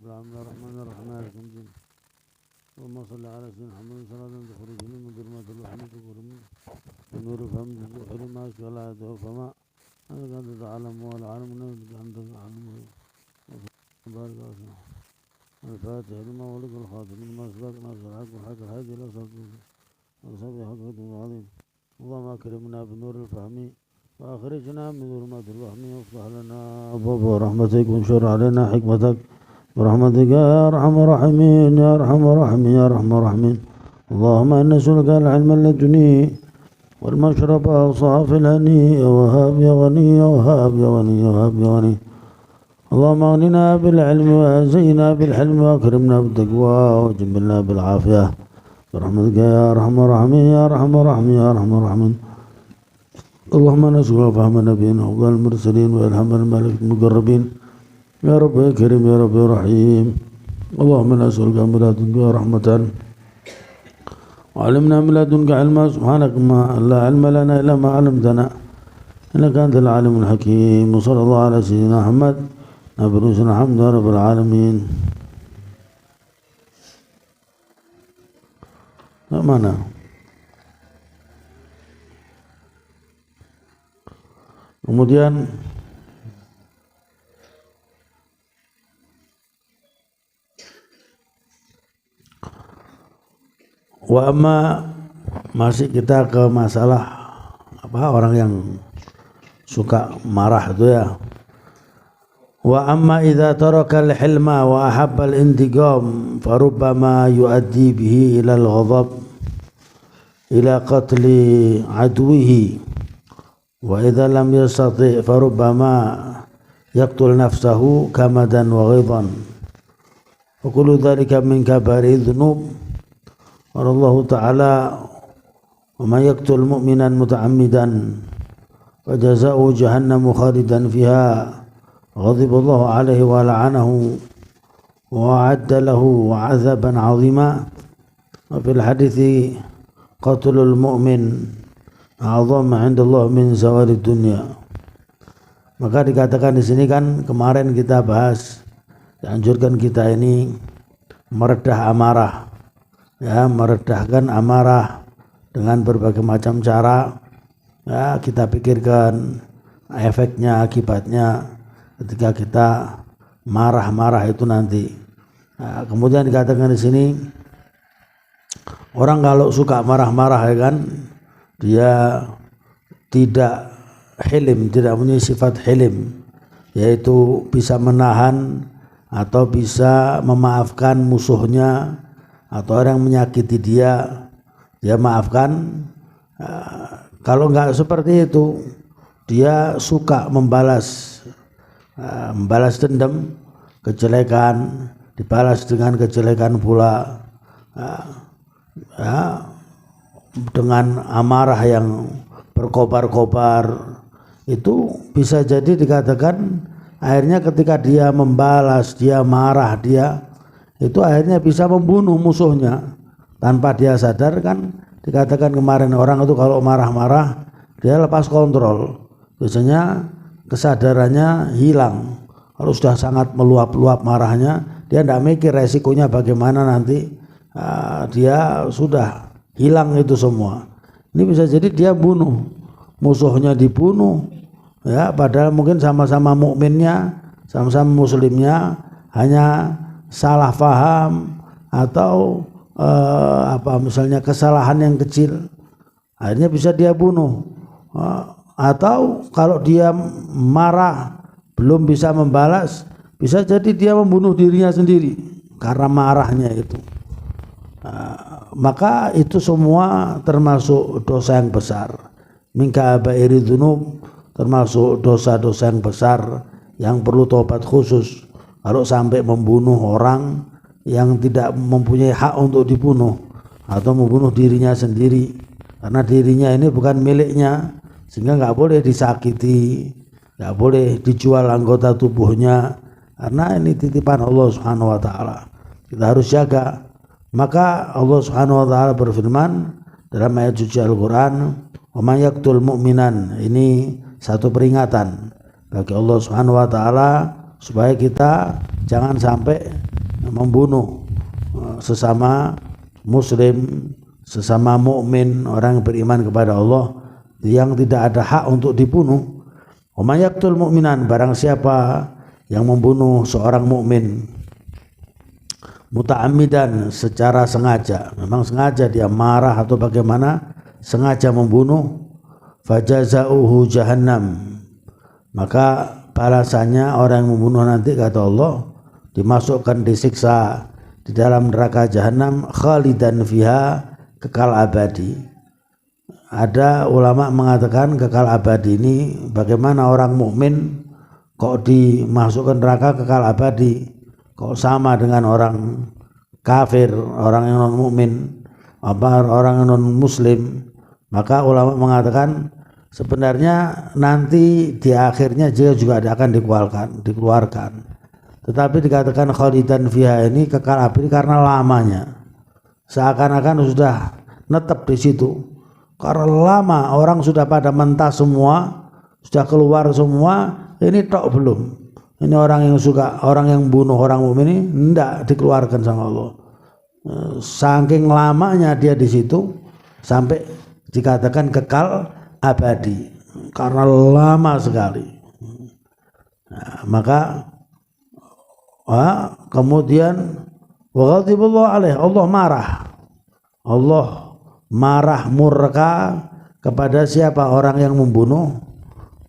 Bismillahirrahmanirrahim. Allahumma salli ala sayyidina Muhammad salatan tukhrijuna min dhulumati al-wahmi wa nuri fahmi tukhri ma ashkala wa fama anaka anta ta'lamu wal alamuna anta ta'lamu barik Allah al-Fatiha lima walika al-khatim lima sabaqna al-haq wal-haq al-hadi ila sirati al-sabi haqqatu al-azim Allahumma akrimna bi nur al-fahmi wa akhrijna min dhulumati al-wahmi وافتح لنا أبواب رحمتك وانشر علينا حكمتك برحمتك يا أرحم الراحمين يا أرحم الراحمين يا أرحم الراحمين اللهم إنا نسألك العلم اللدني والمشرب صافي الهني وهاب يا غني وهاب يا غني وهاب يا غني اللهم اغننا بالعلم وزينا بالحلم واكرمنا بالتقوى وجبلنا بالعافية برحمتك يا أرحم الراحمين يا أرحم الراحمين يا أرحم الراحمين اللهم نسألك فهم نبينا وقال المرسلين وإلهام الملك المقربين يا رب يا كريم يا رب يا رحيم اللهم نسألك من لدنك رحمة وعلمنا من لدنك علما سبحانك ما لا علم لنا إلا ما علمتنا إنك أنت العالم الحكيم وصلى الله على سيدنا محمد نبي رسول الحمد رب العالمين. Mana? Kemudian wa amma masih kita ke masalah apa orang yang suka marah itu ya. Wa amma idza taraka al-hilma wa ahabba al-intiqam farubbama yuaddi bihi ila al-ghadab ila qatli aduwihi wa idza lam yastati farubbama yaqtul nafsahu kamadan wa ghaidan wa kullu dhalika min kabari dhunub. قال الله تعالى ومن يقتل مؤمنا متعمدا فجزاؤه جهنم خالدا فيها غضب الله عليه ولعنه وأعد له عذابا عظيما وفي الحديث قتل المؤمن أعظم عند الله من زوال الدنيا. Maka dikatakan di sini kan kemarin kita bahas dianjurkan kita ini meredah amarah. Ya, meredahkan amarah dengan berbagai macam cara. Ya, kita pikirkan efeknya, akibatnya ketika kita marah-marah itu nanti. Nah, kemudian dikatakan di sini orang kalau suka marah-marah ya kan, dia tidak hilim, tidak punya sifat hilim, yaitu bisa menahan atau bisa memaafkan musuhnya atau orang menyakiti dia maafkan. Kalau enggak seperti itu, dia suka membalas dendam, kejelekan dibalas dengan kejelekan pula, dengan amarah yang berkobar-kobar. Itu bisa jadi dikatakan akhirnya ketika dia membalas, dia marah, itu akhirnya bisa membunuh musuhnya tanpa dia sadar. Kan dikatakan kemarin orang itu kalau marah-marah dia lepas kontrol, biasanya kesadarannya hilang. Kalau sudah sangat meluap-luap marahnya, dia tidak mikir resikonya bagaimana nanti, dia sudah hilang itu semua. Ini bisa jadi dia bunuh, musuhnya dibunuh ya, padahal mungkin sama-sama mukminnya, sama-sama muslimnya, hanya salah faham atau misalnya kesalahan yang kecil, akhirnya bisa dia bunuh. Atau kalau dia marah belum bisa membalas, bisa jadi dia membunuh dirinya sendiri karena marahnya itu. Maka itu semua termasuk dosa yang besar. Min kaba'iri dzunub, termasuk dosa-dosa yang besar yang perlu taubat khusus. Kalau sampai membunuh orang yang tidak mempunyai hak untuk dibunuh atau membunuh dirinya sendiri, karena dirinya ini bukan miliknya, sehingga nggak boleh disakiti, nggak boleh dijual anggota tubuhnya, karena ini titipan Allah Subhanahu Wa Taala. Kita harus jaga. Maka Allah Subhanahu Wa Taala berfirman dalam ayat suci Al-Quran, "Wa may yaqtul mu'minan." Ini satu peringatan bagi Allah Subhanahu Wa Taala supaya kita jangan sampai membunuh sesama muslim, sesama mukmin, orang yang beriman kepada Allah yang tidak ada hak untuk dibunuh. Wa may yaqtul mu'minan, barang siapa yang membunuh seorang mukmin muta'ammidan, secara sengaja, memang sengaja dia marah atau bagaimana, sengaja membunuh, fajazauhu jahannam, maka balasannya orang yang membunuh nanti kata Allah dimasukkan, disiksa di dalam neraka jahanam, khalidan fiha, kekal abadi. Ada ulama mengatakan kekal abadi ini bagaimana orang mukmin kok dimasukkan neraka kekal abadi, kok sama dengan orang kafir, orang yang non mukmin, orang yang non muslim. Maka ulama mengatakan sebenarnya nanti di akhirnya dia juga akan dikeluarkan. Tetapi dikatakan khalidan fiha ini kekal abadi karena lamanya, seakan-akan sudah netep di situ. Karena lama, orang sudah pada mentah semua, sudah keluar semua, ini tok belum. Ini orang yang bunuh orang mukmin ini enggak dikeluarkan sama Allah. Saking lamanya dia di situ sampai dikatakan kekal abadi karena lama sekali. Nah, maka kemudian wa ghadiballahu alaih, Allah marah. Allah marah murka kepada siapa? Orang yang membunuh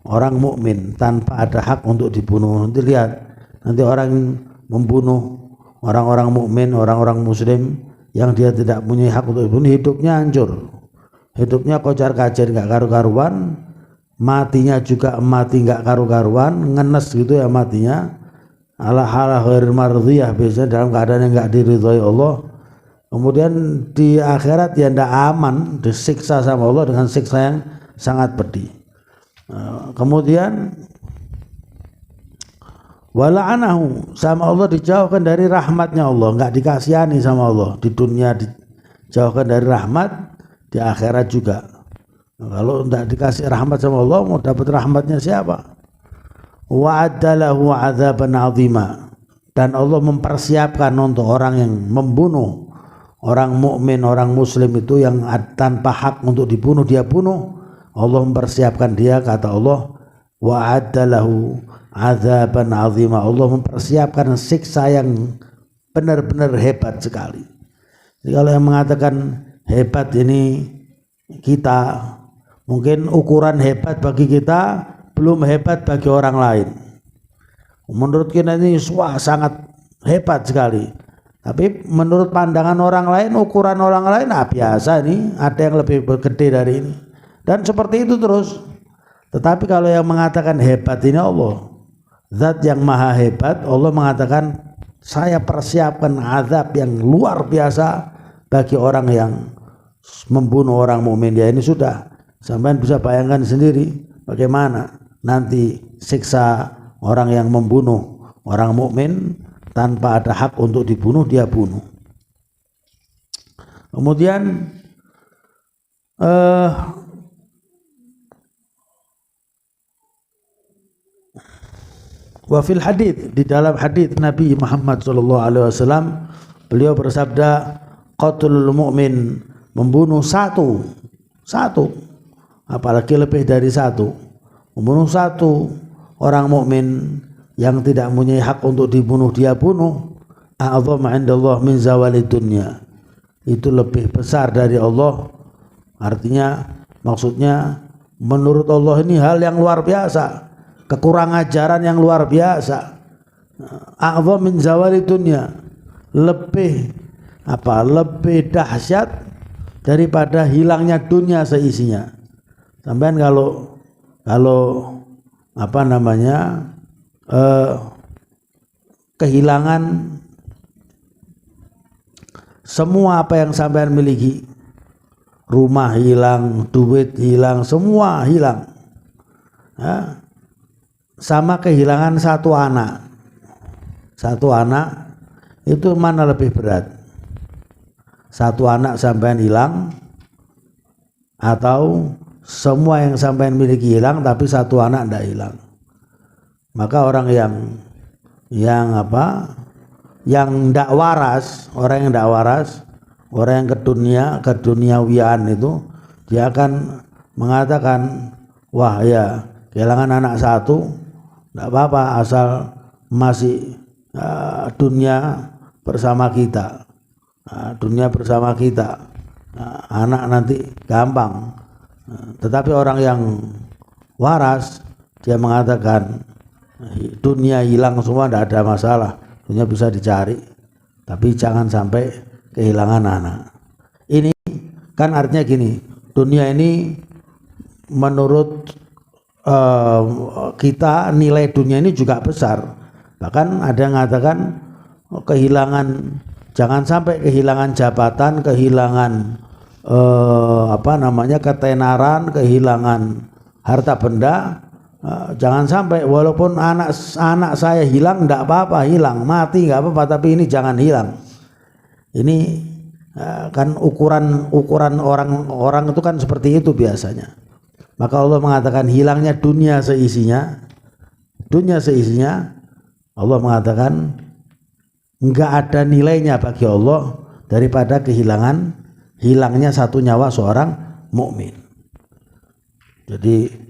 orang mukmin tanpa ada hak untuk dibunuh. Nanti lihat, nanti orang membunuh orang-orang mukmin, orang-orang muslim yang dia tidak punya hak untuk dibunuh, hidupnya hancur, hidupnya kocar-kacir, nggak karu-karuan, matinya juga mati nggak karu-karuan, ngenes gitu ya matinya, ala halah ghair mardhiyah, biasanya dalam keadaan yang nggak diridhoi Allah. Kemudian di akhirat dia tidak aman, disiksa sama Allah dengan siksa yang sangat pedih. Kemudian wala'anahu, sama Allah dijauhkan dari rahmatnya Allah, nggak dikasihani sama Allah. Di dunia dijauhkan dari rahmat, di akhirat juga. Kalau tidak dikasih rahmat sama Allah, mau dapat rahmatnya siapa? Wa'adalahu 'adzaban 'azima, dan Allah mempersiapkan untuk orang yang membunuh orang mukmin, orang muslim itu yang tanpa hak untuk dibunuh, dia bunuh, Allah mempersiapkan dia, kata Allah, wa'adalahu 'adzaban 'azima, Allah mempersiapkan siksa yang benar-benar hebat sekali. Jadi kalau yang mengatakan hebat ini kita, mungkin ukuran hebat bagi kita belum hebat bagi orang lain. Menurut kita ini sangat hebat sekali, tapi menurut pandangan orang lain, ukuran orang lain biasa, ini ada yang lebih gede dari ini, dan seperti itu terus. Tetapi kalau yang mengatakan hebat ini Allah, zat yang maha hebat, Allah mengatakan saya persiapkan azab yang luar biasa bagi orang yang membunuh orang mukmin. Ya ini sudah, sampai bisa bayangkan sendiri bagaimana nanti siksa orang yang membunuh orang mukmin tanpa ada hak untuk dibunuh, dia bunuh. Kemudian wa fil hadits, di dalam hadits Nabi Muhammad SAW, beliau bersabda, qatlul mu'min, membunuh satu, apalagi lebih dari satu, membunuh satu orang mukmin yang tidak punya hak untuk dibunuh, dia bunuh, a'zam 'indallah min zawalid dunya, itu lebih besar dari Allah. Artinya, maksudnya menurut Allah ini hal yang luar biasa, kekurangan ajaran yang luar biasa. A'zam min zawalid dunya, lebih dahsyat daripada hilangnya dunia seisinya. Sampean kalau kehilangan semua apa yang sampean miliki, rumah hilang, duit hilang, semua hilang, sama kehilangan satu anak itu mana lebih berat? Satu anak sampean hilang, atau semua yang sampean miliki hilang tapi satu anak tidak hilang? Maka orang yang yang tidak waras, orang yang tidak waras, orang yang keduniawian itu, dia akan mengatakan, wah ya kehilangan anak satu tidak apa-apa asal masih dunia bersama kita, dunia bersama kita, anak nanti gampang. Tetapi orang yang waras dia mengatakan dunia hilang semua, tidak ada masalah, dunia bisa dicari, tapi jangan sampai kehilangan anak. Ini kan artinya gini, dunia ini menurut kita nilai dunia ini juga besar. Bahkan ada yang mengatakan kehilangan, jangan sampai kehilangan jabatan, kehilangan ketenaran, kehilangan harta benda. Jangan sampai, walaupun anak saya hilang tidak apa-apa, hilang mati nggak apa-apa, tapi ini jangan hilang. Ini kan ukuran orang itu kan seperti itu biasanya. Maka Allah mengatakan hilangnya dunia seisinya, Allah mengatakan nggak ada nilainya bagi Allah daripada hilangnya satu nyawa seorang mukmin. Jadi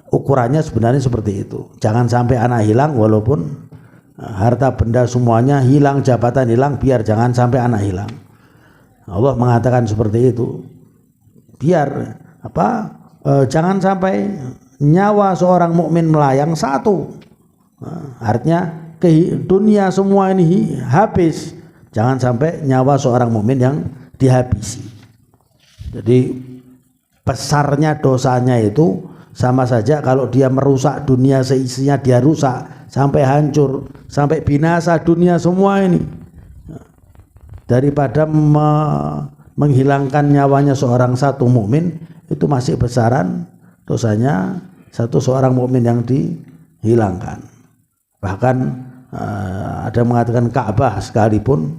ukurannya sebenarnya seperti itu. Jangan sampai anak hilang, walaupun harta benda semuanya hilang, jabatan hilang, biar jangan sampai anak hilang. Allah mengatakan seperti itu. Biar jangan sampai nyawa seorang mukmin melayang satu. Artinya dunia semua ini habis. Jangan sampai nyawa seorang mukmin yang dihabisi. Jadi besarnya dosanya itu sama saja kalau dia merusak dunia seisinya, dia rusak sampai hancur, sampai binasa dunia semua ini, daripada menghilangkan nyawanya seorang satu mukmin. Itu masih besaran dosanya seorang mukmin yang dihilangkan. Bahkan ada yang mengatakan Ka'bah sekalipun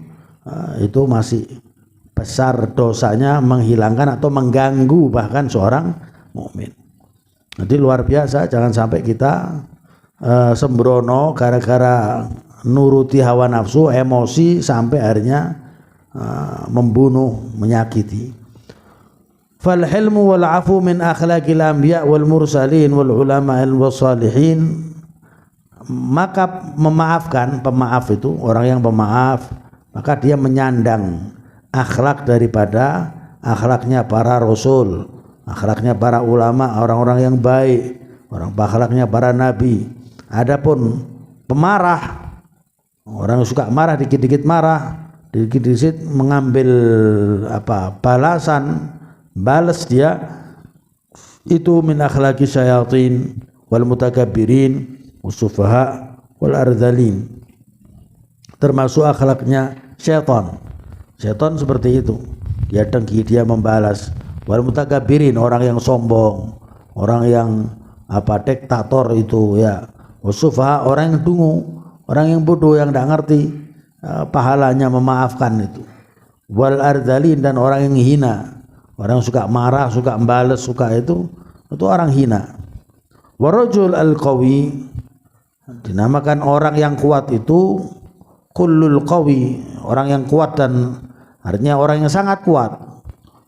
itu masih besar dosanya menghilangkan atau mengganggu bahkan seorang mukmin. Jadi luar biasa, jangan sampai kita sembrono gara-gara nuruti hawa nafsu, emosi sampai akhirnya membunuh, menyakiti. Fal hilmu wal afu min akhlaqil anbiya wal mursalin wal ulama wal salihin. Maka memaafkan, pemaaf itu orang yang pemaaf, maka dia menyandang akhlak daripada akhlaknya para rasul, akhlaknya para ulama, orang-orang yang baik, akhlaknya para nabi. Adapun pemarah, orang yang suka marah, dikit-dikit marah, dikit-dikit mengambil balasan, balas dia, itu min akhlaqi syayatin wal mutakabbirin usufaha wal ardhalin, termasuk akhlaknya syaitan. Syaitan seperti itu, dia dengki, dia membalas. Wal mutakabbirin, orang yang sombong, orang yang diktator itu ya. Usufaha, orang yang dungu, orang yang bodoh, yang tidak ngerti pahalanya memaafkan itu. Wal ardhalin, dan orang yang hina, orang yang suka marah, suka membalas, suka itu orang hina. Warajul al-qawi, dinamakan orang yang kuat itu kullul qawi, orang yang kuat, dan artinya orang yang sangat kuat.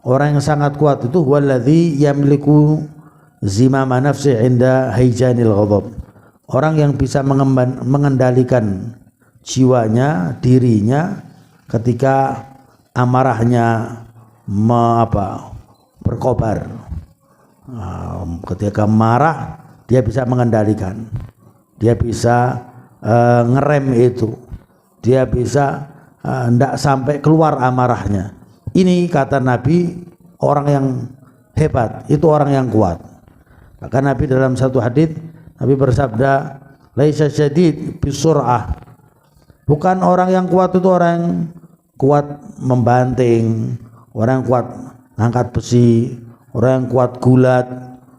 Orang yang sangat kuat itu waladzi yamliku zimama nafsi inda haijanil ghadab, orang yang bisa mengendalikan jiwanya, dirinya ketika amarahnya berkobar. Ketika marah dia bisa mengendalikan, dia bisa ngerem itu, dia bisa tidak sampai keluar amarahnya. Ini kata Nabi, orang yang hebat itu orang yang kuat. Maka Nabi dalam satu hadis, Nabi bersabda, laisa syadid bisur'ah, bukan orang yang kuat itu orang yang kuat membanting, orang yang kuat angkat besi, orang yang kuat gulat,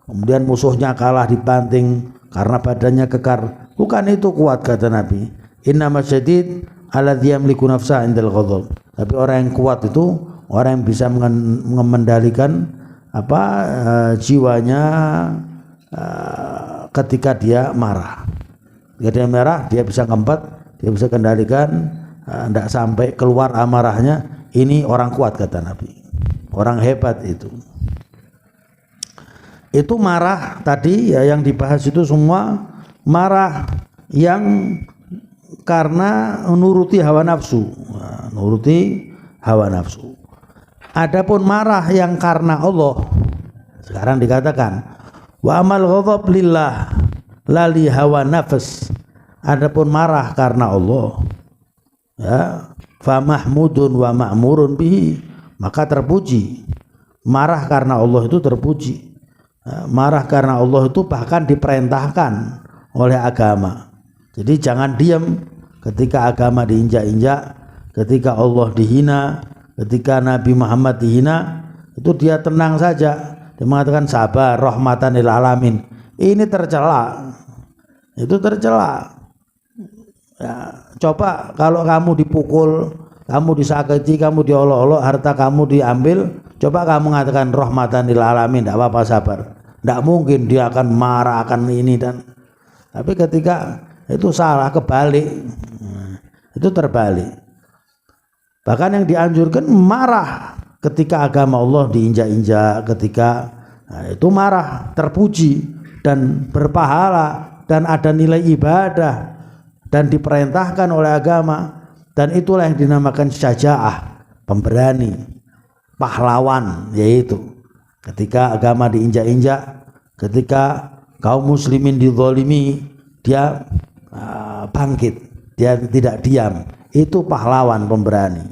kemudian musuhnya kalah dibanting karena badannya kekar. Bukan itu kuat, kata Nabi. Innama syadid alladzi yamliku nafsa indal ghadab. Tapi orang yang kuat itu orang yang bisa mengendalikan jiwanya ketika dia marah. Ketika dia marah, dia bisa ngempet, dia bisa kendalikan tidak sampai keluar amarahnya. Ini orang kuat kata Nabi, orang hebat itu. Itu marah tadi ya, yang dibahas itu semua marah yang karena nuruti hawa nafsu, nuruti hawa nafsu. Adapun marah yang karena Allah, sekarang dikatakan wa amal ghadab lillah lali hawa nafs. Adapun marah karena Allah, ya, fa mahmudun wa ma'murun bihi, maka terpuji. Marah karena Allah itu terpuji. Marah karena Allah itu bahkan diperintahkan oleh agama. Jadi jangan diam ketika agama diinjak-injak, ketika Allah dihina, ketika Nabi Muhammad dihina, itu dia tenang saja. Dia mengatakan sabar rahmatan lil alamin. Ini tercela. Itu tercela. Ya, coba kalau kamu dipukul, kamu disakiti, kamu diolok-olok, harta kamu diambil, coba kamu mengatakan rahmatan lil alamin, tidak apa-apa, sabar. Tidak mungkin dia akan marah, akan ini dan. Tapi ketika itu salah, kebalik, itu terbalik. Bahkan yang dianjurkan marah ketika agama Allah diinjak-injak, ketika itu marah, terpuji dan berpahala dan ada nilai ibadah dan diperintahkan oleh agama, dan itulah yang dinamakan syaja'ah, pemberani, pahlawan, yaitu ketika agama diinjak-injak, ketika kaum muslimin dizalimi, dia bangkit, dia tidak diam. Itu pahlawan, pemberani.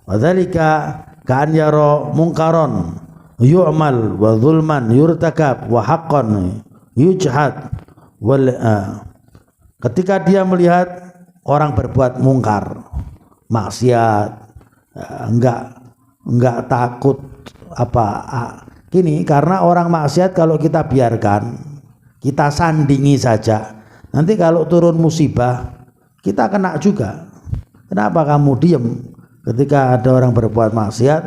Wadzalika ka'an yara mungkaron yu'mal wa zulman yurtakab wa haqqan yujhad wal ketika dia melihat orang berbuat mungkar, maksiat, enggak takut apa gini, karena orang maksiat kalau kita biarkan, kita sandingi saja, nanti kalau turun musibah kita kena juga. Kenapa kamu diem ketika ada orang berbuat maksiat,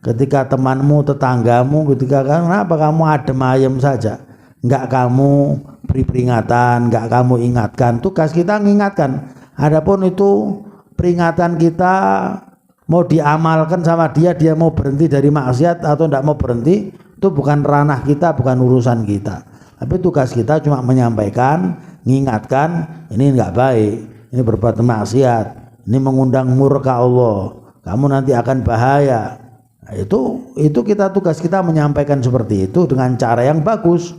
ketika temanmu, tetanggamu, kenapa kamu adem ayem saja, enggak kamu beri peringatan, enggak kamu ingatkan? Tugas kita mengingatkan. Adapun itu peringatan kita mau diamalkan sama dia, dia mau berhenti dari maksiat atau enggak mau berhenti, itu bukan ranah kita, bukan urusan kita. Tapi tugas kita cuma menyampaikan, mengingatkan, ini enggak baik, ini berbuat maksiat, ini mengundang murka Allah, kamu nanti akan bahaya. Nah, itu kita, tugas kita menyampaikan seperti itu dengan cara yang bagus.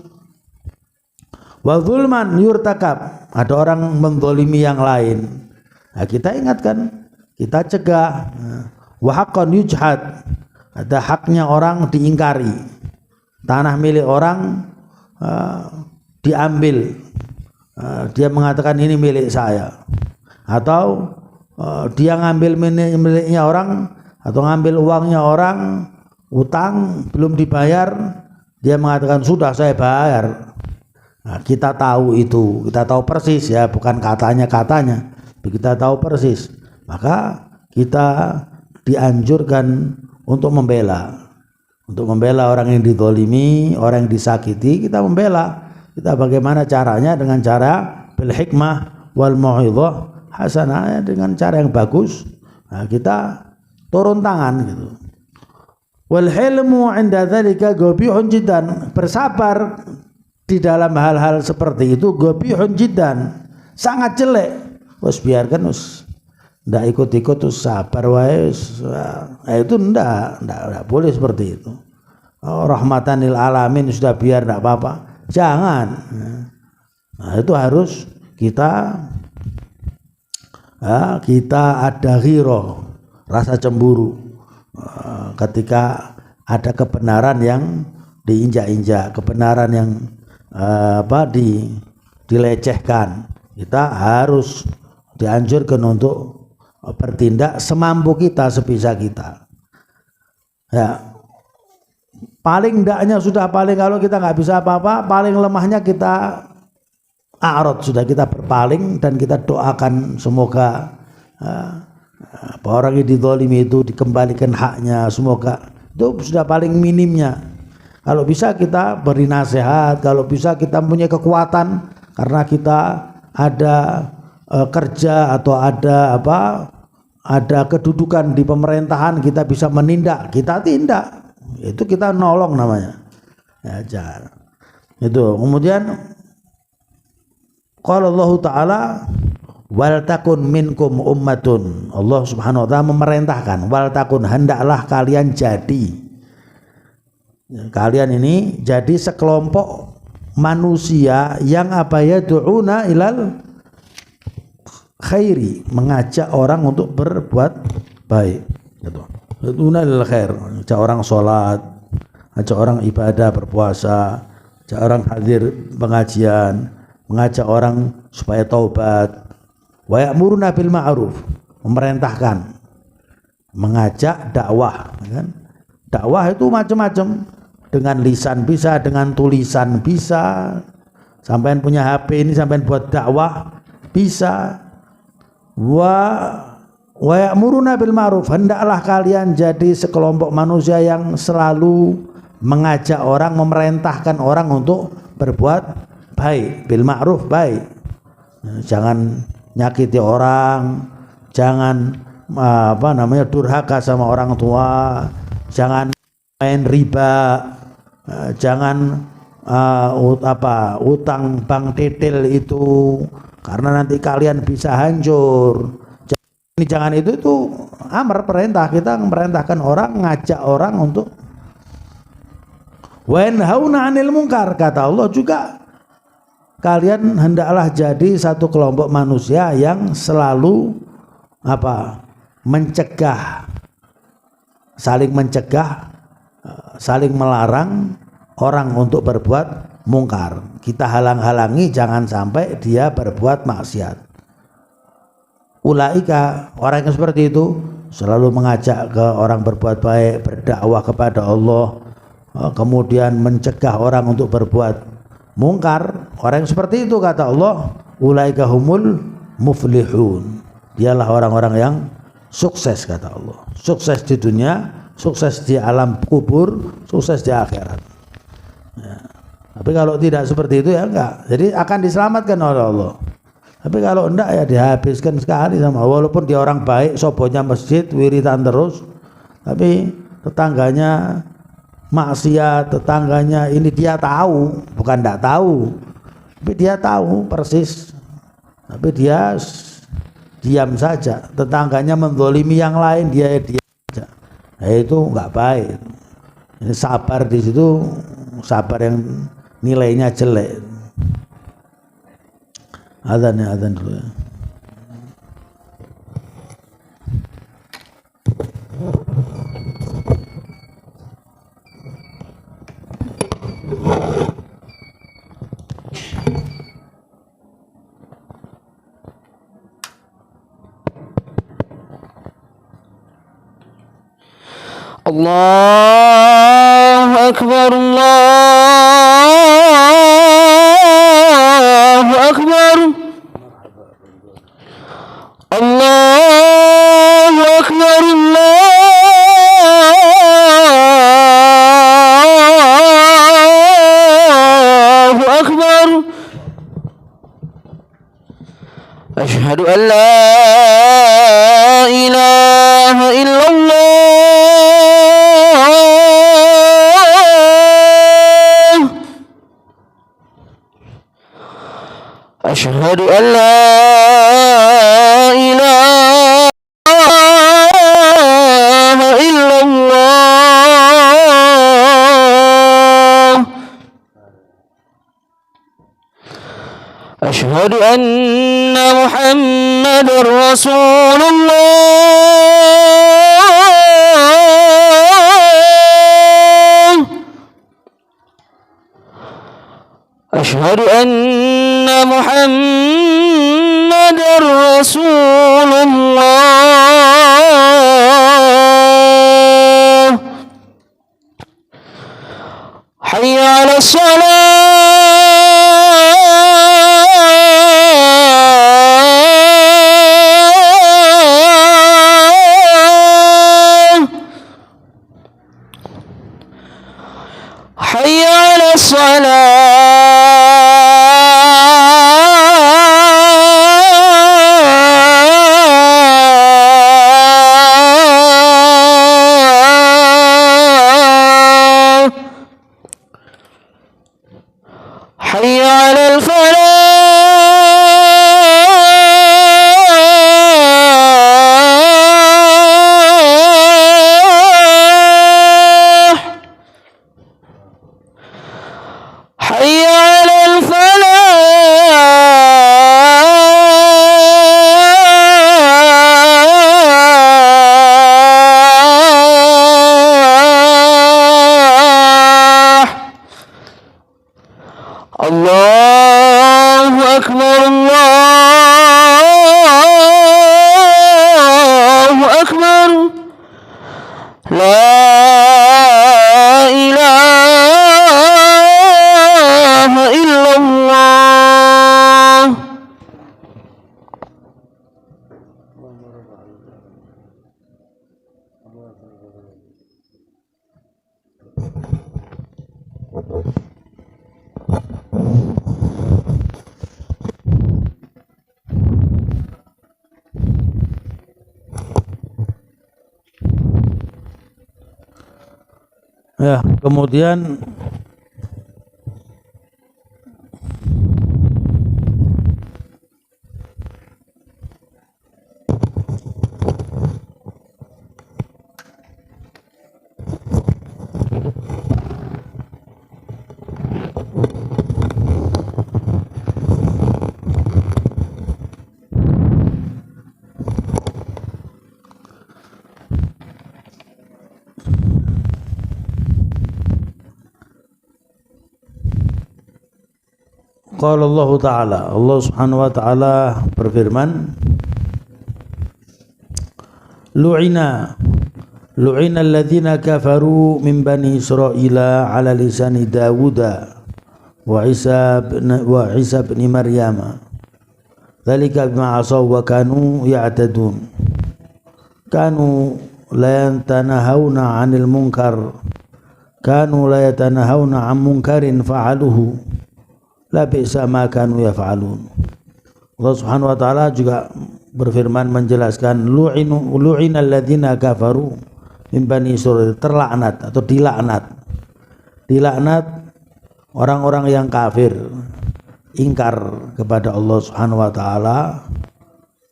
Wa zulman yurtakab, ada orang menzalimi yang lain, nah, kita ingatkan, kita cegah. Wa haqqan yujhad, ada haknya orang diingkari, tanah milik orang diambil, dia mengatakan ini milik saya, atau dia ngambil miliknya orang atau ngambil uangnya orang, utang belum dibayar, dia mengatakan sudah saya bayar. Nah, kita tahu itu, kita tahu persis ya, bukan katanya, kita tahu persis. Maka kita dianjurkan untuk membela orang yang dizalimi, orang yang disakiti, kita membela. Kita bagaimana caranya? Dengan cara bil hikmah wal mau'izah hasanah, dengan cara yang bagus. Nah, kita turun tangan gitu. Wal hilmu 'inda dzalika ghabihun jiddan, bersabar di dalam hal-hal seperti itu ghabihun jiddan, sangat jelek. Wes biarkan, wes ndak ikut-ikut, terus sabar wae. Itu ndak boleh seperti itu. Rahmatan lil alamin, sudah biar ndak apa-apa, jangan. Nah, itu harus kita ada ghirah, rasa cemburu ketika ada kebenaran yang diinjak-injak, kebenaran yang dilecehkan. Kita harus dianjurkan untuk bertindak semampu kita, sebisa kita. Ya, paling ndaknya sudah, paling kalau kita nggak bisa apa-apa, paling lemahnya kita a'rad, sudah kita berpaling dan kita doakan semoga orang yang dizalimi itu dikembalikan haknya, semoga. Itu sudah paling minimnya. Kalau bisa kita beri nasihat, kalau bisa kita punya kekuatan karena kita ada kerja atau ada kedudukan di pemerintahan, kita bisa menindak, kita tindak, itu kita nolong namanya. Ya, jangan. Itu. Kemudian qala Allah Ta'ala wal takun minkum ummatun. Allah Subhanahu wa taala memerintahkan, wal takun, hendaklah kalian jadi. Kalian ini jadi sekelompok manusia yang du'una ilal khairi, mengajak orang untuk berbuat baik. Gitu. Du'una ilal khair, mengajak orang sholat, mengajak orang ibadah, berpuasa, mengajak orang hadir pengajian, mengajak orang supaya taubat. Wa ya'muruna bil ma'ruf, memerintahkan, mengajak dakwah, kan? Dakwah itu macam-macam, dengan lisan bisa, dengan tulisan bisa. Sampean punya HP ini sampean buat dakwah bisa. Wa ya'muruna bil ma'ruf, hendaklah kalian jadi sekelompok manusia yang selalu mengajak orang, memerintahkan orang untuk berbuat baik, bil ma'ruf, baik. Jangan nyakiti orang, jangan durhaka sama orang tua, jangan main riba, jangan utang bank titil itu, karena nanti kalian bisa hancur. Jangan itu amar, perintah. Kita memerintahkan orang, ngajak orang untuk wa yanhauna 'anil munkar. Kata Allah juga, kalian hendaklah jadi satu kelompok manusia yang selalu mencegah, saling melarang orang untuk berbuat mungkar. Kita halang-halangi jangan sampai dia berbuat maksiat. Ulaika, orang yang seperti itu selalu mengajak ke orang berbuat baik, berdakwah kepada Allah, kemudian mencegah orang untuk berbuat mungkar. Orang yang seperti itu, kata Allah, ulaika humul muflihun, dialah orang-orang yang sukses, kata Allah. Sukses di dunia, sukses di alam kubur, sukses di akhirat. Ya. Tapi kalau tidak seperti itu ya enggak, jadi akan diselamatkan oleh Allah. Tapi kalau enggak ya dihabiskan sekali sama Allah. Walaupun dia orang baik, sobonya masjid, wiritan terus, tapi tetangganya maksiat, tetangganya ini dia tahu, bukan enggak tahu, tapi dia tahu persis, tapi dia diam saja. Tetangganya menzalimi yang lain, dia diam saja. Nah, itu enggak baik. Ini sabar di situ, sabar yang nilainya jelek. Azan dulu ya. Allahu Akbar, Allahu Akbar, Allahu Akbar, Allahu Akbar. Asyhadu an la ilaha illallah. Asyhadu an la ilaha illallah. Asyhadu anna Muhammadar Rasulullah. Asyhadu anna Muhammadar Rasulullah. Hayya 'alas salah. Hayya 'alas salah. Allahu Akbar. La ilaha illallah. Ya, kemudian qala Allah Ta'ala, Allah Subhanahu wa Ta'ala berfirman, lu'ina alladhina kafaru min bani Israila ala lisani Dawuda wa Isa bin Maryam, dzalika bima asaw wa kanu ya'tadun, kanu la yatanahawna 'anil munkar, kanu la yatanahawna 'an munkarin fa'aluhu, la bi'sa ma kanu yaf'alun. Allah Subhanahu wa Ta'ala juga berfirman menjelaskan lu'ina alladzina kafaru min bani Israil, terlaknat atau dilaknat orang-orang yang kafir, ingkar kepada Allah Subhanahu wa Ta'ala,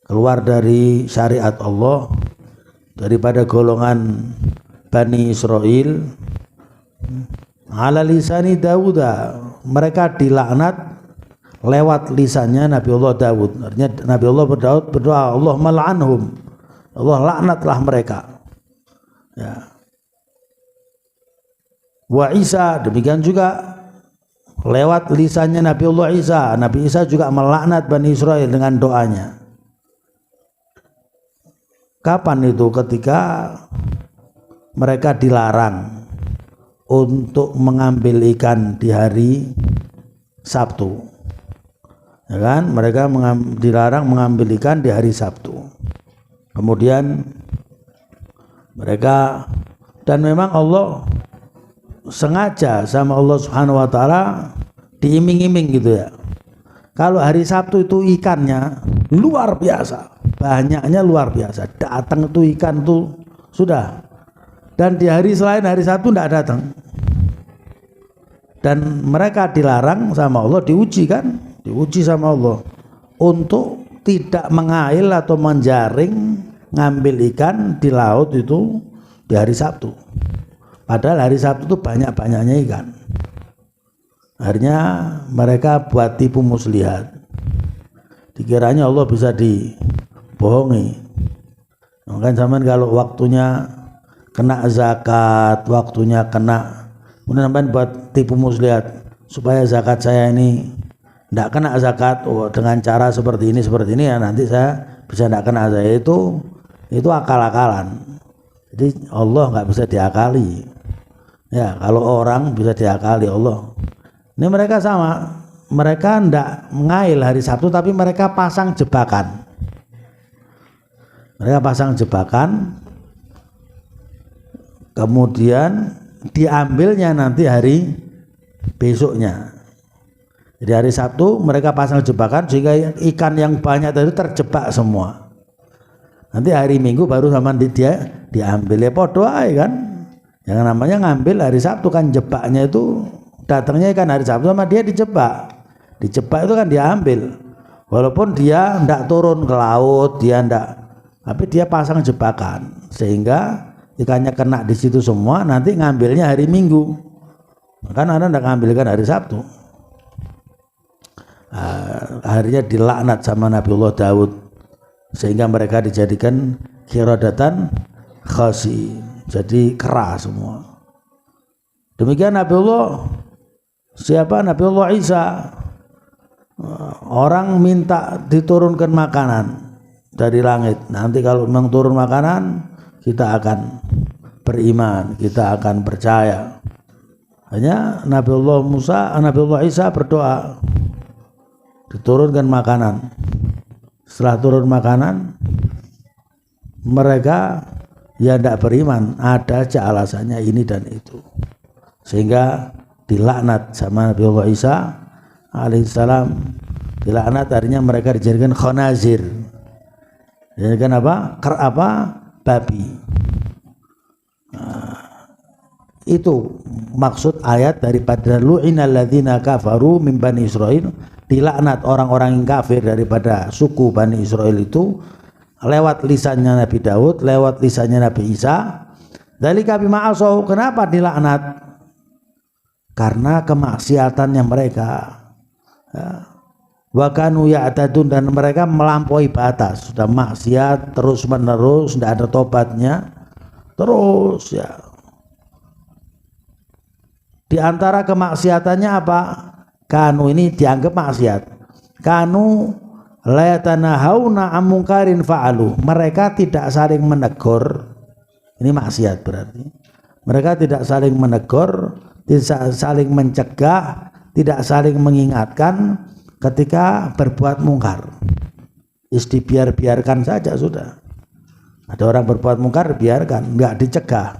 keluar dari syariat Allah, daripada golongan Bani Israel, ala lisani Dawuda, mereka dilaknat lewat lisannya Nabi Allah Daud. Artinya Nabi Allah berdoa, Allah mal'anhum, Allah laknatlah mereka. Ya. Wa Isa, demikian juga lewat lisannya Nabi Allah Isa. Nabi Isa juga melaknat Bani Israel dengan doanya. Kapan itu? Ketika mereka dilarang untuk mengambil ikan di hari Sabtu, ya kan? Mereka dilarang mengambil ikan di hari Sabtu. Kemudian mereka, dan memang Allah sengaja sama Allah Subhanahu wa Ta'ala diiming-iming gitu ya, kalau hari Sabtu itu ikannya luar biasa, banyaknya luar biasa, datang itu ikan tuh sudah. Dan di hari selain hari Sabtu tidak datang. Dan mereka dilarang sama Allah, diuji sama Allah untuk tidak mengail atau menjaring ngambil ikan di laut itu di hari Sabtu. Padahal hari Sabtu itu banyak-banyaknya ikan. Akhirnya mereka buat tipu muslihat. Dikiranya Allah bisa dibohongi. Maka zaman kalau waktunya kena zakat, waktunya kena, kemudian sampai buat tipu muslihat supaya zakat saya ini tidak kena zakat, dengan cara seperti ini ya, nanti saya bisa tidak kena zakat. Itu akal-akalan. Jadi Allah nggak bisa diakali. Ya, kalau orang bisa diakali Allah. Ini mereka sama, mereka tidak mengail hari Sabtu, tapi mereka pasang jebakan. Kemudian diambilnya nanti hari besoknya. Jadi hari Sabtu mereka pasang jebakan sehingga ikan yang banyak tadi terjebak semua. Nanti hari Minggu baru sama dia diambil. Ya podo aja kan. Yang namanya ngambil hari Sabtu kan, jebaknya itu datangnya ikan hari Sabtu sama dia dijebak. Dijebak itu kan diambil. Walaupun dia tidak turun ke laut, tapi dia pasang jebakan sehingga ikannya kena di situ semua, nanti ngambilnya hari Minggu. Kan Anda tidak ngambilkan hari Sabtu. Akhirnya dilaknat sama Nabi Allah Daud sehingga mereka dijadikan qiradatan khasi, jadi kera semua. Demikian Nabi Allah Isa. orang minta diturunkan makanan dari langit, nanti kalau memang turun makanan kita akan beriman, kita akan percaya. Hanya Nabiullah Isa berdoa diturunkan makanan. Setelah turun makanan, mereka ya tidak beriman, ada aja alasannya ini dan itu, sehingga dilaknat sama Nabiullah Isa alaihissalam. Dilaknat artinya mereka dijadikan khanazir, dijadikan babi. Itu maksud ayat daripada lu'inal ladzina kafaru min bani Israil, dilaknat orang-orang yang kafir daripada suku Bani Israel itu lewat lisannya Nabi Daud, lewat lisannya Nabi Isa. Dzalika bima asaw, kenapa dilaknat? Karena kemaksiatannya mereka. Ya. Wa kanu ya'tadun, dan mereka melampaui batas, sudah maksiat terus menerus, tidak ada tobatnya terus ya. Di antara kemaksiatannya apa? Kanu ini dianggap maksiat. Kanu la yatanahawna 'an munkarin fa'alu. Mereka tidak saling menegur. Ini maksiat berarti. Mereka tidak saling menegur, tidak saling mencegah, tidak saling mengingatkan ketika berbuat mungkar. Dibiarkan saja sudah. Ada orang berbuat mungkar, biarkan, enggak dicegah.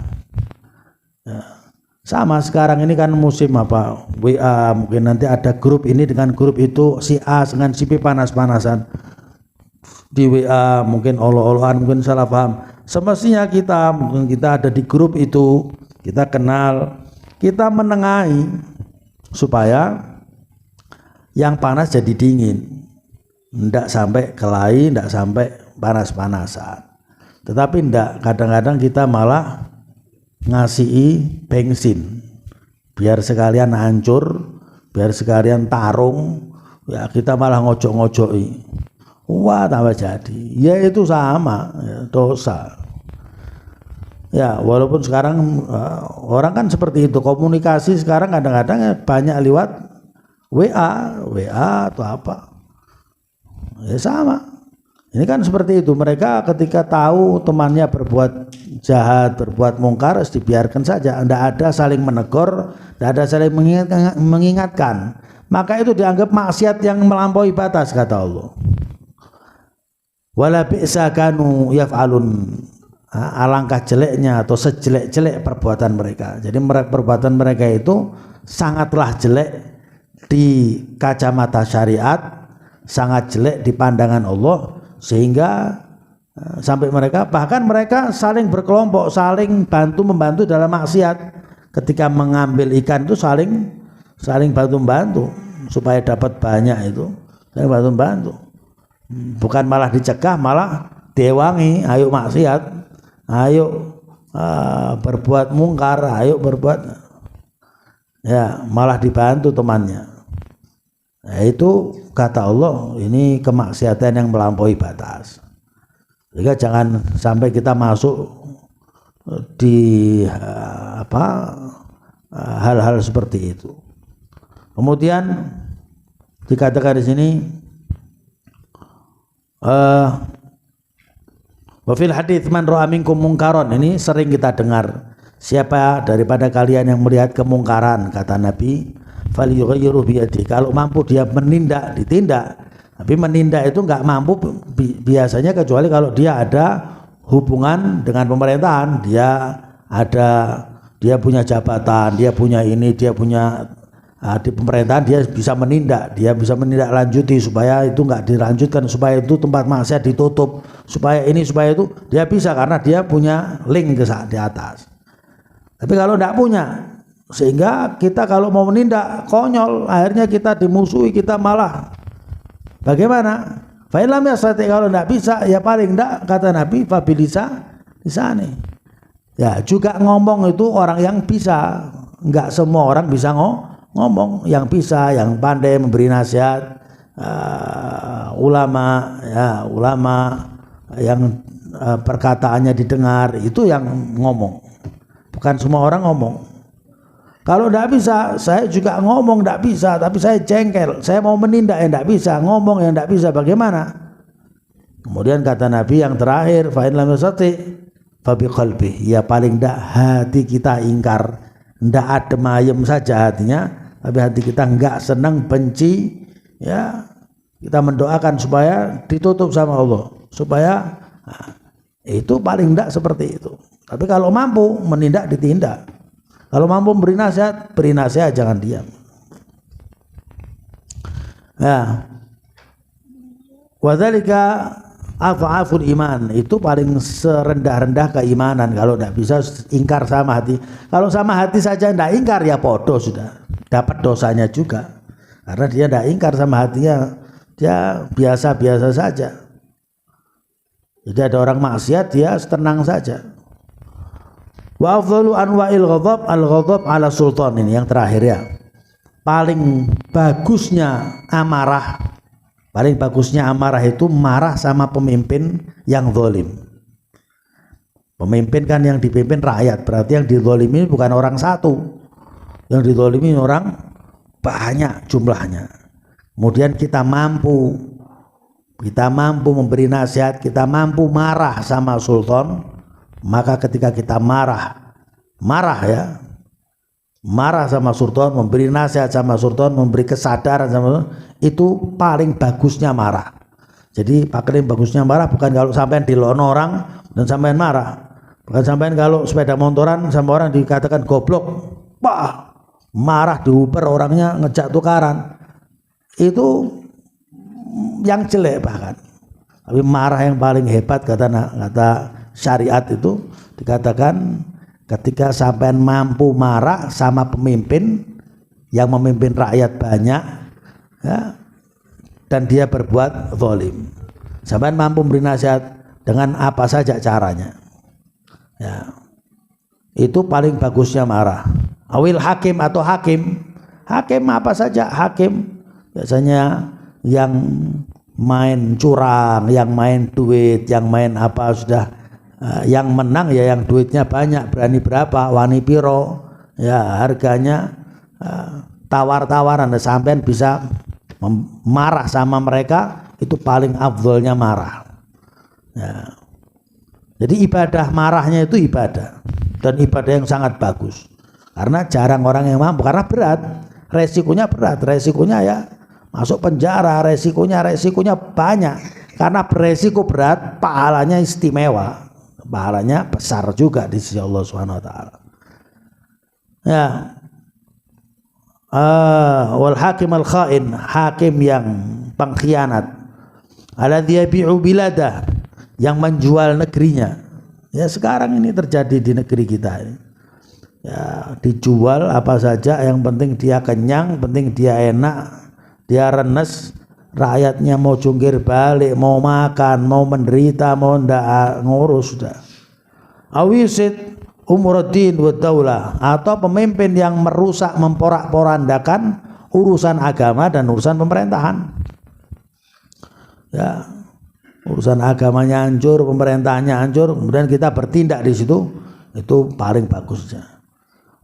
Ya. Sama sekarang ini kan musim WA, mungkin nanti ada grup ini dengan grup itu, si A dengan si B panas-panasan di WA, mungkin olo-oloan, mungkin salah paham. Semestinya mungkin kita ada di grup itu, kita kenal, kita menengahi supaya yang panas jadi dingin, tidak sampai kelahi, tidak sampai panas-panasan. Tetapi tidak, kadang-kadang kita malah ngasih bensin biar sekalian hancur, biar sekalian tarung ya, kita malah ngojok-ngojoki, wah tambah jadi, ya itu sama ya, dosa ya. Walaupun sekarang orang kan seperti itu, komunikasi sekarang kadang-kadang banyak lewat WA atau apa ya, sama. Ini kan seperti itu, mereka ketika tahu temannya berbuat jahat, berbuat mungkar, dibiarkan saja, tidak ada saling menegur, tidak ada saling mengingatkan, maka itu dianggap maksiat yang melampaui batas, kata Allah. Wala bi'sa kanu yaf'alun, alangkah jeleknya atau sejelek-jelek perbuatan mereka. Jadi perbuatan mereka itu sangatlah jelek di kacamata syariat, sangat jelek di pandangan Allah, sehingga sampai mereka saling berkelompok, saling bantu-membantu dalam maksiat. Ketika mengambil ikan itu saling bantu-membantu supaya dapat banyak, itu saling bantu-membantu, bukan malah dicegah, malah diwangi, ayo maksiat, ayo berbuat mungkar, ayo berbuat ya, malah dibantu temannya. Nah, itu kata Allah, ini kemaksiatan yang melampaui batas. Sehingga jangan sampai kita masuk di hal-hal seperti itu. Kemudian dikatakan di sini wa fil hadits man ra'a minkum mungkaron, ini sering kita dengar, siapa daripada kalian yang melihat kemungkaran, kata Nabi, falyughayyiru biyadihi, kalau mampu dia menindak, ditindak. Tapi menindak itu enggak mampu biasanya kecuali kalau dia ada hubungan dengan pemerintahan, dia punya jabatan, dia punya ini, dia punya di pemerintahan, dia bisa menindak, lanjuti supaya itu enggak dilanjutkan, supaya itu tempat maksiat ditutup, supaya ini, supaya itu, dia bisa karena dia punya link ke di atas. Tapi kalau enggak punya, sehingga kita kalau mau menindak konyol, akhirnya kita dimusuhi, kita malah bagaimana? Fa'ilam ya sate, kalau tidak bisa ya paling tidak, kata Nabi, fabilisa lisani. Ya juga ngomong itu orang yang bisa, enggak semua orang bisa ngomong. Yang bisa, yang pandai memberi nasihat, ulama yang perkataannya didengar, itu yang ngomong. Bukan semua orang ngomong. Kalau tidak bisa, saya juga ngomong tidak bisa, tapi saya jengkel. Saya mau menindak yang tidak bisa, ngomong yang tidak bisa, bagaimana? Kemudian kata Nabi yang terakhir, fa in lam yastati fa bi qalbi. Ya paling tidak hati kita ingkar, tidak adem ayem saja hatinya, tapi hati kita enggak senang, benci, ya kita mendoakan supaya ditutup sama Allah, supaya itu paling tidak seperti itu. Tapi kalau mampu menindak, ditindak. Kalau mampu beri nasihat, jangan diam. Ya. Wadzalika af'aful iman, itu paling serendah-rendah keimanan. Kalau tidak bisa ingkar sama hati. Kalau sama hati saja tidak ingkar, ya podo sudah, dapat dosanya juga. Karena dia tidak ingkar sama hatinya, dia biasa-biasa saja. Jadi ada orang maksiat, dia tenang saja. Wa afdalu anwa'il ghadab al-ghadab ala sultan, ini yang terakhir ya. Paling bagusnya amarah, itu marah sama pemimpin yang zalim. Pemimpin kan yang dipimpin rakyat, berarti yang dizalimi bukan orang satu. Yang dizalimi orang banyak jumlahnya. Kemudian kita mampu memberi nasihat, kita mampu marah sama sultan. Maka ketika kita marah sama sultan, memberi nasihat sama sultan, memberi kesadaran sama sultan, itu paling bagusnya marah. Jadi paling bagusnya marah bukan kalau sampean dilono orang dan sampean marah, bukan sampean kalau sepeda motoran sama orang dikatakan goblok, wah marah diuber orangnya ngejak tukaran, itu yang jelek bahkan. Tapi marah yang paling hebat kata syariat itu dikatakan ketika sampean mampu marah sama pemimpin yang memimpin rakyat banyak, ya, dan dia berbuat zalim, sampean mampu memberi nasihat dengan apa saja caranya, ya, itu paling bagusnya marah. Awil hakim atau hakim apa saja, hakim biasanya yang main curang, yang main duit, yang main apa sudah. Yang menang ya yang duitnya banyak, berani berapa, wani piro, ya harganya, tawar-tawaran, sampean bisa marah sama mereka, itu paling afdolnya marah. Ya. Jadi ibadah marahnya itu ibadah, dan ibadah yang sangat bagus. Karena jarang orang yang mampu, karena berat, resikonya ya masuk penjara, resikonya banyak. Karena beresiko berat, pahalanya istimewa. Pahalanya besar juga di sisi Allah Subhanahu wa taala. Ya. Wal hakim al khain, hakim yang pengkhianat. Alladzi yabi'u biladah, yang menjual negerinya. Ya sekarang ini terjadi di negeri kita ini. Ya, dijual apa saja, yang penting dia kenyang, penting dia enak, dia renes. Rakyatnya mau jungkir balik, mau makan, mau menderita, mau ndak ngurus sudah. Awisid umuruddin wa daulah, atau pemimpin yang merusak, memporak-porandakan urusan agama dan urusan pemerintahan. Ya, urusan agamanya hancur, pemerintahannya hancur, kemudian kita bertindak di situ, itu paling bagusnya.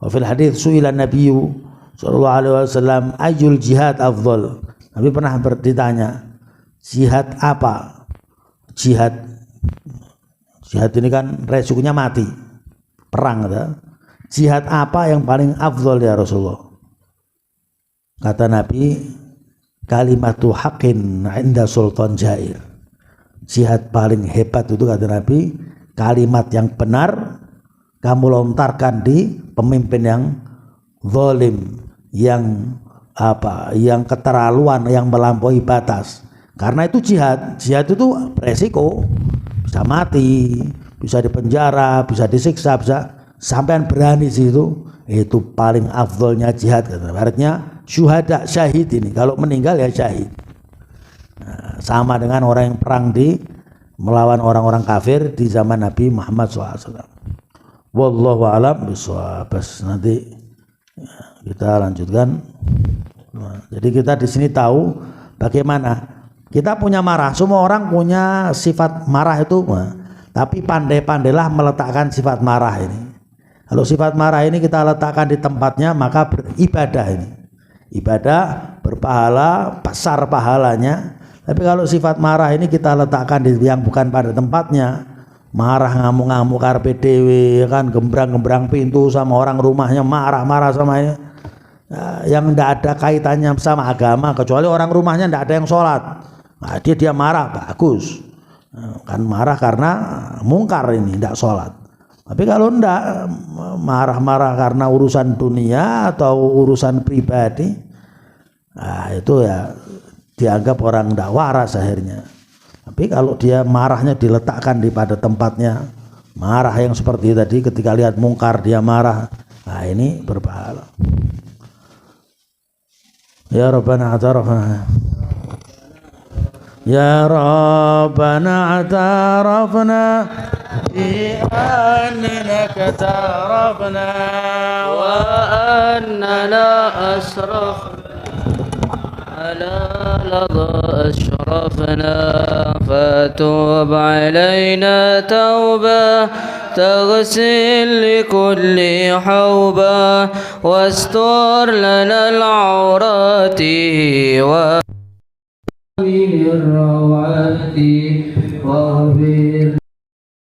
Wa fil hadits su'ila nabiyyu sallallahu alaihi wasallam ayyul jihad afdal. Nabi pernah ditanya, jihad apa? Jihad ini kan resikonya mati, perang. Jihad apa yang paling afdal ya Rasulullah? Kata Nabi, kalimatu haqqin inda sultan jair. Jihad paling hebat itu kata Nabi, kalimat yang benar kamu lontarkan di pemimpin yang zalim, yang keterlaluan, yang melampaui batas. Karena itu jihad itu beresiko, bisa mati, bisa dipenjara, bisa disiksa, bisa sampean berani situ, itu paling afdolnya jihad. Artinya syuhada, syahid ini kalau meninggal ya syahid. Nah, sama dengan orang yang perang melawan orang-orang kafir di zaman Nabi Muhammad SAW. Wallahu a'lam bishawab. Nanti kita lanjutkan. Jadi kita di sini tahu bagaimana kita punya marah. Semua orang punya sifat marah itu, tapi pandai-pandailah meletakkan sifat marah ini. Kalau sifat marah ini kita letakkan di tempatnya, maka beribadah ini. Ibadah berpahala, besar pahalanya. Tapi kalau sifat marah ini kita letakkan di yang bukan pada tempatnya, marah ngamuk-ngamuk karpe dewe, kan gembrang-gembrang pintu sama orang rumahnya, marah-marah sama yang tidak ada kaitannya sama agama, kecuali orang rumahnya tidak ada yang sholat, nah, dia marah, bagus, kan marah karena mungkar ini, tidak sholat. Tapi kalau tidak marah-marah karena urusan dunia atau urusan pribadi, nah itu ya dianggap orang tidak waras akhirnya. Tapi kalau dia marahnya diletakkan di pada tempatnya, marah yang seperti tadi ketika lihat mungkar dia marah, nah ini berpahala. Ya Rabbana atarafna, Ya Rabbana atarafna bi annana katarafna wa annana asrafna على لظى أشرفنا فتوب علينا توبة تغسل لكل حوبة واستر لنا العورات ومن الروعات واغفر